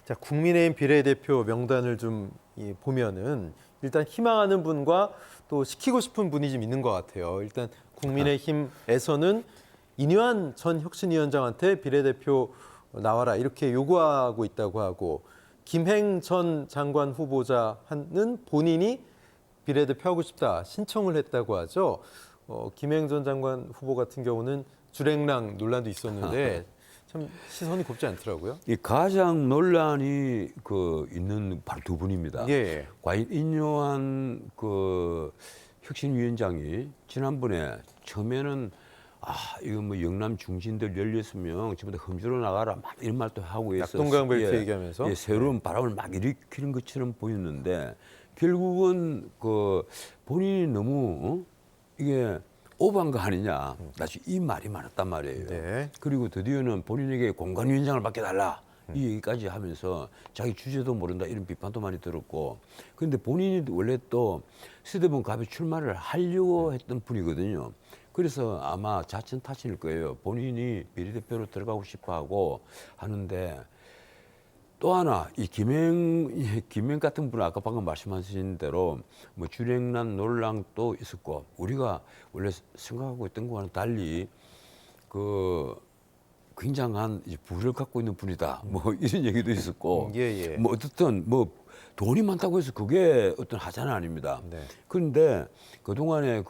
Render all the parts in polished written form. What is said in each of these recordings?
자, 국민의힘 비례대표 명단을 좀 보면은 일단 희망하는 분과 또 시키고 싶은 분이 좀 있는 것 같아요. 일단 국민의힘에서는 이뇨한 전 혁신위원장한테 비례대표 나와라 이렇게 요구하고 있다고 하고, 김행 전 장관 후보자는 본인이 비례대표 하고 싶다 신청을 했다고 하죠. 김행 전 장관 후보 같은 경우는 주랭랑 논란도 있었는데 참 시선이 곱지 않더라고요. 이 가장 논란이 있는 바로 두 분입니다. 예. 과연 인요한 혁신위원장이 지난번에 처음에는 이거 뭐 영남 중진들 16명 전부 다 험지로 나가라 막 이런 말도 하고 있어서 낙동강 벨트 얘기하면서 새로운 바람을 막 일으키는 것처럼 보였는데 결국은 본인이 너무 이게 오버한 거 아니냐, 다시 이 말이 많았단 말이에요. 네. 그리고 드디어는 본인에게 공관위원장을 맡겨달라 이 얘기까지 하면서 자기 주제도 모른다 이런 비판도 많이 들었고, 그런데 본인이 원래 또 서대본 갑에 출마를 하려고 했던 분이거든요. 그래서 아마 자천타천일 거예요. 본인이 비례대표로 들어가고 싶어하고 하는데, 또 하나 이 김행 같은 분은 아까 방금 말씀하신 대로 뭐 주랭란 논란도 있었고, 우리가 원래 생각하고 있던 거와는 달리 굉장한 부를 갖고 있는 분이다 뭐 이런 얘기도 있었고, 예. 뭐 어쨌든 뭐 돈이 많다고 해서 그게 어떤 하자는 아닙니다. 네. 그런데 그동안에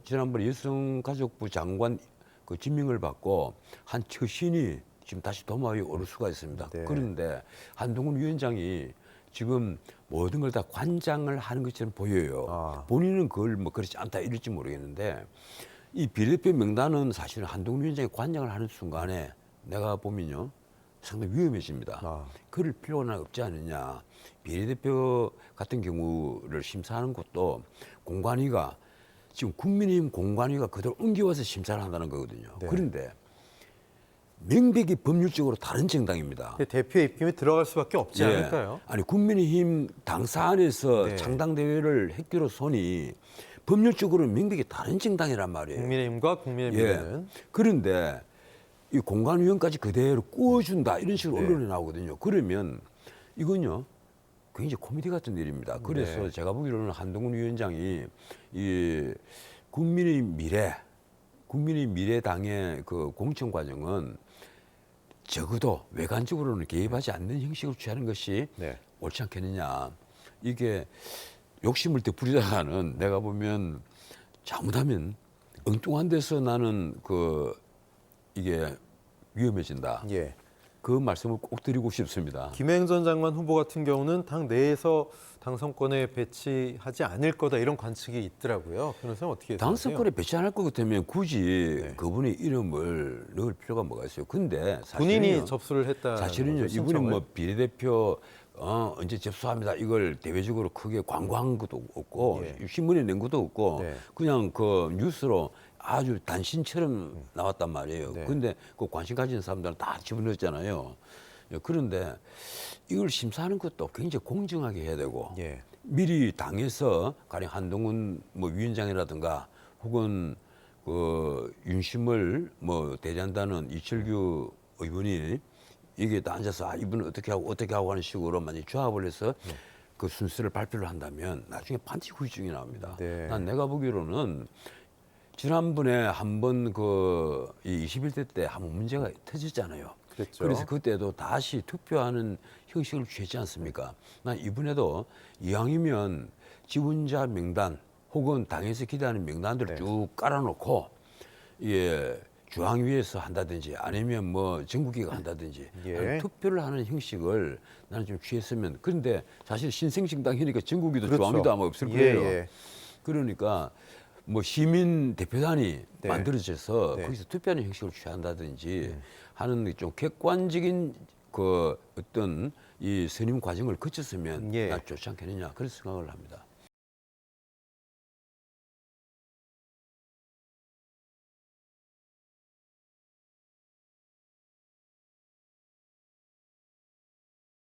지난번에 여성가족부 장관 지명을 받고 한 처신이 지금 다시 도마 위에 오를 수가 있습니다. 네. 그런데 한동훈 위원장이 지금 모든 걸 다 관장을 하는 것처럼 보여요. 본인은 그걸 뭐 그렇지 않다 이럴지 모르겠는데, 이 비례대표 명단은 사실은 한동훈 위원장이 관장을 하는 순간에 내가 보면요 상당히 위험해집니다. 그럴 필요는 없지 않느냐. 비례대표 같은 경우를 심사하는 것도 공관위가 지금 국민의힘 공관위가 그대로 옮겨와서 심사를 한다는 거거든요. 네. 그런데 명백히 법률적으로 다른 정당입니다. 대표의 입김에 들어갈 수밖에 없지 예. 않을까요? 아니 국민의힘 당사 안에서 네. 창당대회를 했기로 손이 법률적으로 명백히 다른 정당이란 말이에요. 국민의힘과 국민의힘은 그런데 이 공관위원까지 그대로 꾸어준다 이런 식으로 네. 언론에 나오거든요. 그러면 이건요 굉장히 코미디 같은 일입니다. 그래서 네. 제가 보기로는 한동훈 위원장이 이 국민의 미래당의 공천 과정은 적어도 외관적으로는 개입하지 않는 형식으로 취하는 것이 네. 옳지 않겠느냐. 이게 욕심을 더 부리다가는 내가 보면 잘못하면 엉뚱한 데서 나는 이게 위험해진다. 예. 그 말씀을 꼭 드리고 싶습니다. 김행 전 장관 후보 같은 경우는 당 내에서 당선권에 배치하지 않을 거다 이런 관측이 있더라고요. 변호사님 어떻게 생각하세요? 당선권에 배치 안 할 것 같으면 굳이 네. 그분의 이름을 넣을 필요가 뭐가 있어요. 근데 본인이 접수를 했다. 사실은요 이분이 뭐 비례대표 언제 접수합니다 이걸 대외적으로 크게 광고한 것도 없고 신문에 낸 것도 없고 네. 그냥 뉴스로 아주 단신처럼 나왔단 말이에요. 네. 근데 관심 가지는 사람들은 다 집어넣었잖아요. 그런데 이걸 심사하는 것도 굉장히 공정하게 해야 되고, 미리 당에서 가령 한동훈 위원장이라든가 혹은 윤심을 대리한다는 이철규 의원이 이게 다 앉아서 이분은 어떻게 하고 하는 식으로 만약 조합을 해서 그 순서를 발표를 한다면 나중에 반드시 후유증이 나옵니다. 난 내가 보기로는 지난번에 한번 이 21대 때 한번 문제가 터졌잖아요. 그랬죠. 그래서 그때도 다시 투표하는 형식을 취했지 않습니까? 난 이번에도 이왕이면 지원자 명단 혹은 당에서 기대하는 명단들을 쭉 깔아놓고 중앙위에서 한다든지 아니면 전국위가 한다든지 투표를 하는 형식을 나는 좀 취했으면. 그런데 사실 신생정당이니까 전국위도 중앙위도 아마 없을 거예요. 그러니까 시민 대표단이 만들어져서 거기서 투표하는 형식을 취한다든지 하는 좀 객관적인 어떤 이 선임 과정을 거쳤으면 나 좋지 않겠느냐 그런 생각을 합니다.